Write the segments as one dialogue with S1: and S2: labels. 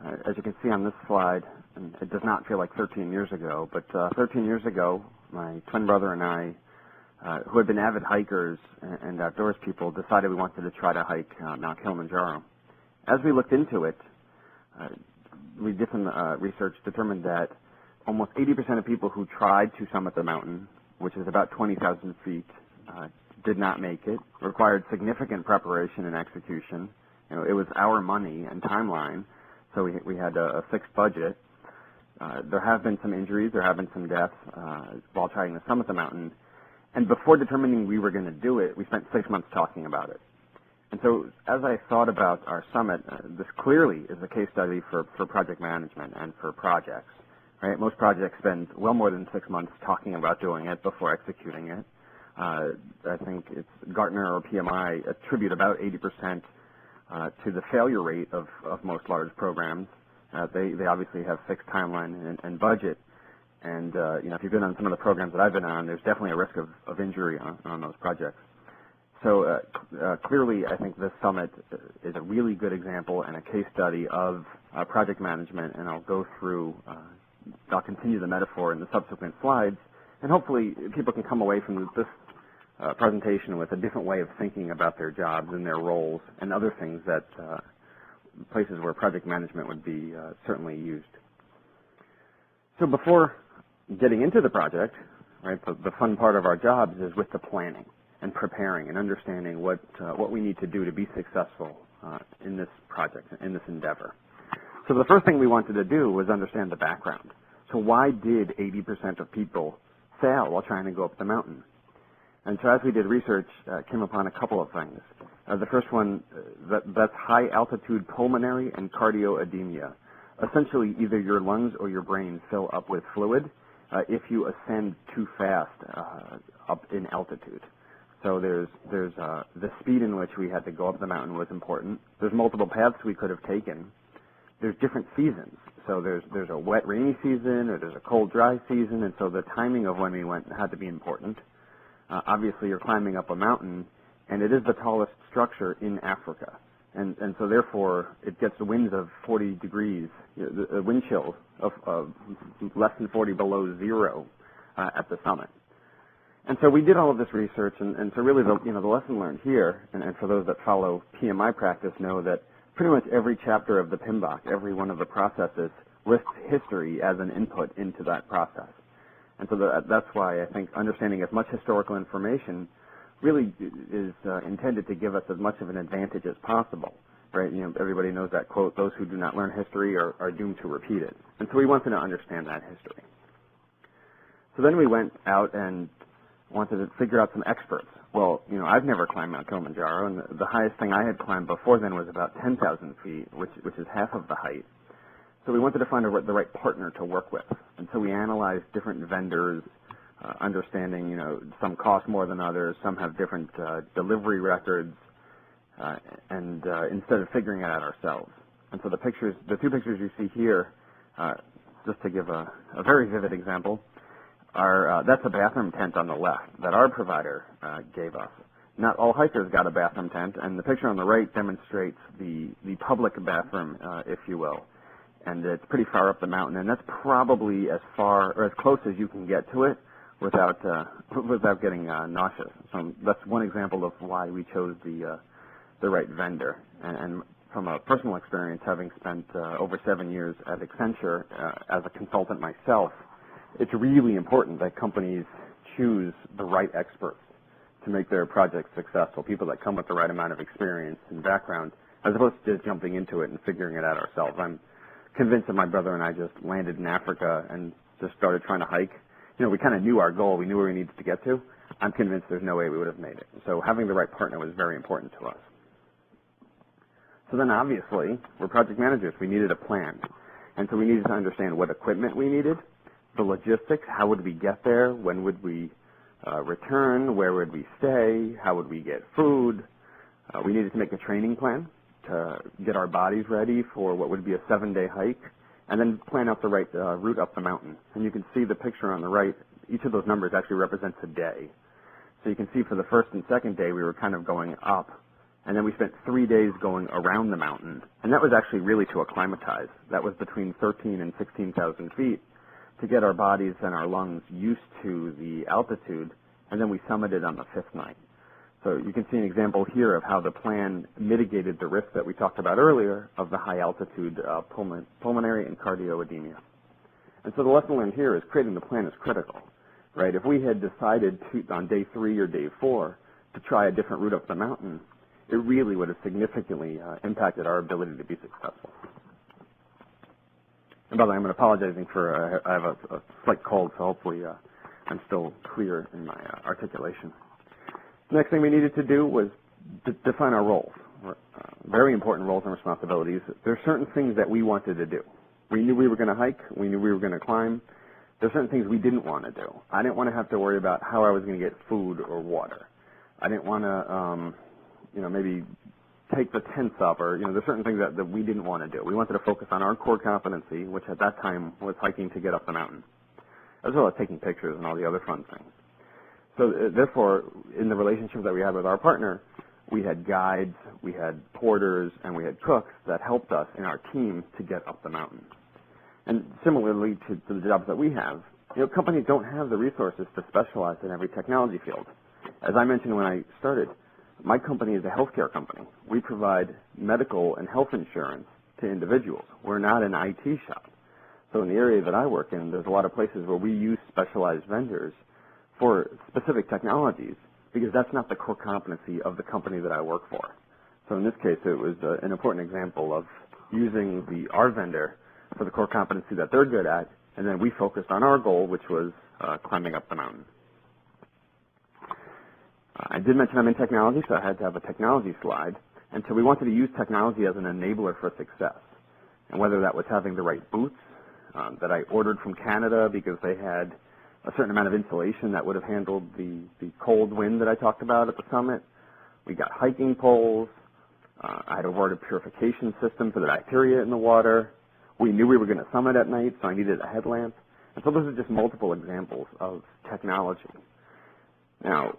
S1: As you can see on this slide, and it does not feel like 13 years ago, but 13 years ago, my twin brother and I, who had been avid hikers and outdoors people, decided we wanted to try to hike Mount Kilimanjaro. As we looked into it, we did some research, determined that almost 80% of people who tried to summit the mountain, which is about 20,000 feet, did not make it, required significant preparation and execution. You know, it was our money and timeline, so we had a fixed budget. There have been some injuries, there have been some deaths while trying to summit the mountain. And before determining we were going to do it, we spent 6 months talking about it. And so as I thought about our summit, this clearly is a case study for project management and for projects. Right? Most projects spend well more than 6 months talking about doing it before executing it. I think it's Gartner or PMI attribute about 80% to the failure rate of most large programs. They obviously have fixed timeline and budget. And you know, if you've been on some of the programs that I've been on, there's definitely a risk of injury on those projects. So clearly, I think this summit is a really good example and a case study of project management, and I'll continue the metaphor in the subsequent slides, and hopefully people can come away from this presentation with a different way of thinking about their jobs and their roles and other things that places where project management would be certainly used. So before getting into the project, right, the fun part of our jobs is with the planning and preparing and understanding what we need to do to be successful in this project, in this endeavor. So the first thing we wanted to do was understand the background. So why did 80% of people fail while trying to go up the mountain? And so as we did research, came upon a couple of things. The first one, that's high altitude pulmonary and cardioedemia. Essentially, either your lungs or your brain fill up with fluid if you ascend too fast up in altitude. So there's the speed in which we had to go up the mountain was important. There's multiple paths we could have taken. There's different seasons. So there's a wet, rainy season, or there's a cold, dry season, and so the timing of when we went had to be important. Obviously, you're climbing up a mountain, and it is the tallest structure in Africa. And so therefore, it gets winds of 40 degrees, the wind chill of less than 40 below zero at the summit. And so we did all of this research, and so really the lesson learned here, and for those that follow PMI practice know that pretty much every chapter of the PMBOK, every one of the processes, lists history as an input into that process. And so that's why I think understanding as much historical information really is intended to give us as much of an advantage as possible, right? You know, everybody knows that quote, those who do not learn history are doomed to repeat it. And so we wanted to understand that history. So then we went out and wanted to figure out some experts. Well, you know, I've never climbed Mount Kilimanjaro, and the highest thing I had climbed before then was about 10,000 feet, which is half of the height. So we wanted to find the right partner to work with. And so we analyzed different vendors, understanding, you know, some cost more than others, some have different delivery records, and instead of figuring it out ourselves. And so the two pictures you see here, just to give a very vivid example, that's a bathroom tent on the left that our provider gave us. Not all hikers got a bathroom tent, and the picture on the right demonstrates the public bathroom, if you will. And it's pretty far up the mountain, and that's probably as far or as close as you can get to it without getting nauseous. So that's one example of why we chose the right vendor. And from a personal experience, having spent over 7 years at Accenture as a consultant myself, it's really important that companies choose the right experts to make their projects successful, people that come with the right amount of experience and background, as opposed to just jumping into it and figuring it out ourselves. I'm convinced that my brother and I just landed in Africa and just started trying to hike. You know, we kind of knew our goal. We knew where we needed to get to. I'm convinced there's no way we would have made it. So having the right partner was very important to us. So then obviously, we're project managers. We needed a plan. And so we needed to understand what equipment we needed, the logistics, how would we get there, when would we return, where would we stay, how would we get food. We needed to make a training plan to get our bodies ready for what would be a 7-day hike, and then plan out the right route up the mountain. And you can see the picture on the right. Each of those numbers actually represents a day. So you can see for the first and second day, we were kind of going up, And then we spent 3 days going around the mountain. And that was actually really to acclimatize. That was between 13 and 16,000 feet to get our bodies and our lungs used to the altitude. And then we summited on the 5th night. So you can see an example here of how the plan mitigated the risk that we talked about earlier of the high altitude pulmonary and cardioedema. And so the lesson learned here is creating the plan is critical, right? If we had decided on day 3 or day 4 to try a different route up the mountain, it really would have significantly impacted our ability to be successful. And by the way, I'm apologizing for, I have a slight cold, so hopefully I'm still clear in my articulation. The next thing we needed to do was define our roles, very important roles and responsibilities. There are certain things that we wanted to do. We knew we were going to hike. We knew we were going to climb. There are certain things we didn't want to do. I didn't want to have to worry about how I was going to get food or water. I didn't want to, maybe take the tents up, or, there's certain things that we didn't want to do. We wanted to focus on our core competency, which at that time was hiking to get up the mountain, as well as taking pictures and all the other fun things. So therefore, in the relationship that we had with our partner, we had guides, we had porters, and we had cooks that helped us in our team to get up the mountain. And similarly to the jobs that we have, companies don't have the resources to specialize in every technology field. As I mentioned when I started, my company is a healthcare company. We provide medical and health insurance to individuals. We're not an IT shop. So in the area that I work in, there's a lot of places where we use specialized vendors for specific technologies, because that's not the core competency of the company that I work for. So in this case, it was an important example of using our vendor for the core competency that they're good at, and then we focused on our goal, which was climbing up the mountain. I did mention I'm in technology, so I had to have a technology slide, and so we wanted to use technology as an enabler for success. And whether that was having the right boots that I ordered from Canada because they had a certain amount of insulation that would have handled the cold wind that I talked about at the summit. We got hiking poles. I had a water purification system for the bacteria in the water. We knew we were going to summit at night, so I needed a headlamp. And so those are just multiple examples of technology. Now,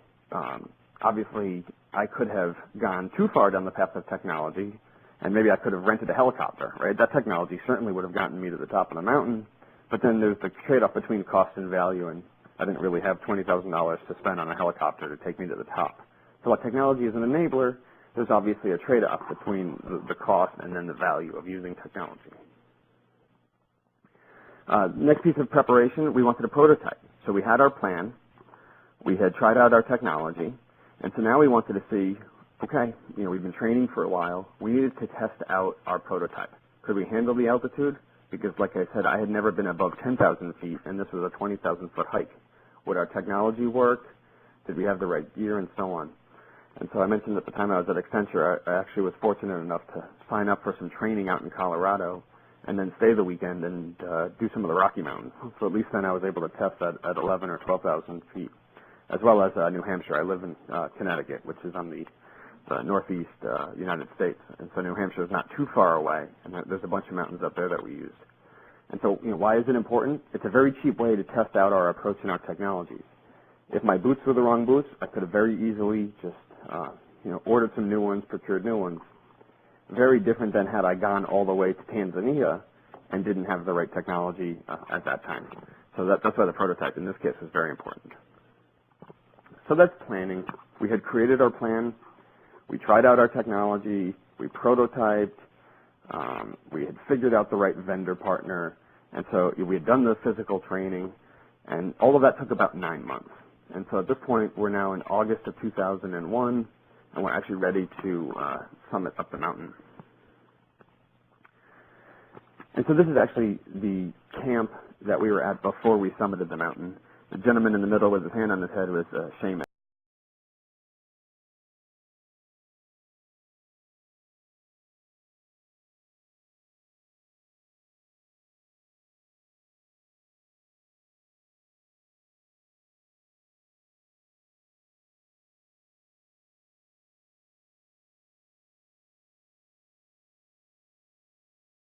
S1: obviously, I could have gone too far down the path of technology, and maybe I could have rented a helicopter, right? That technology certainly would have gotten me to the top of the mountain. But then there's the trade-off between cost and value, and I didn't really have $20,000 to spend on a helicopter to take me to the top. So while technology is an enabler, there's obviously a trade-off between the cost and then the value of using technology. Next piece of preparation, we wanted a prototype. So we had our plan. We had tried out our technology. And so now we wanted to see, okay, we've been training for a while. We needed to test out our prototype. Could we handle the altitude? Because, like I said, I had never been above 10,000 feet, and this was a 20,000-foot hike. Would our technology work? Did we have the right gear, and so on? And so I mentioned at the time I was at Accenture, I actually was fortunate enough to sign up for some training out in Colorado and then stay the weekend and do some of the Rocky Mountains. So at least then I was able to test at 11 or 12,000 feet, as well as New Hampshire. I live in Connecticut, which is on the northeast United States. And so New Hampshire is not too far away, and there's a bunch of mountains up there that we used. And so, why is it important? It's a very cheap way to test out our approach and our technologies. If my boots were the wrong boots, I could have very easily just, ordered some new ones, procured new ones. Very different than had I gone all the way to Tanzania and didn't have the right technology at that time. So that's why the prototype in this case was very important. So that's planning. We had created our plan. We tried out our technology. We prototyped. We had figured out the right vendor partner. And so we had done the physical training. And all of that took about 9 months. And so at this point, we're now in August of 2001, and we're actually ready to summit up the mountain. And so this is actually the camp that we were at before we summited the mountain. The gentleman in the middle with his hand on his head was Seamus.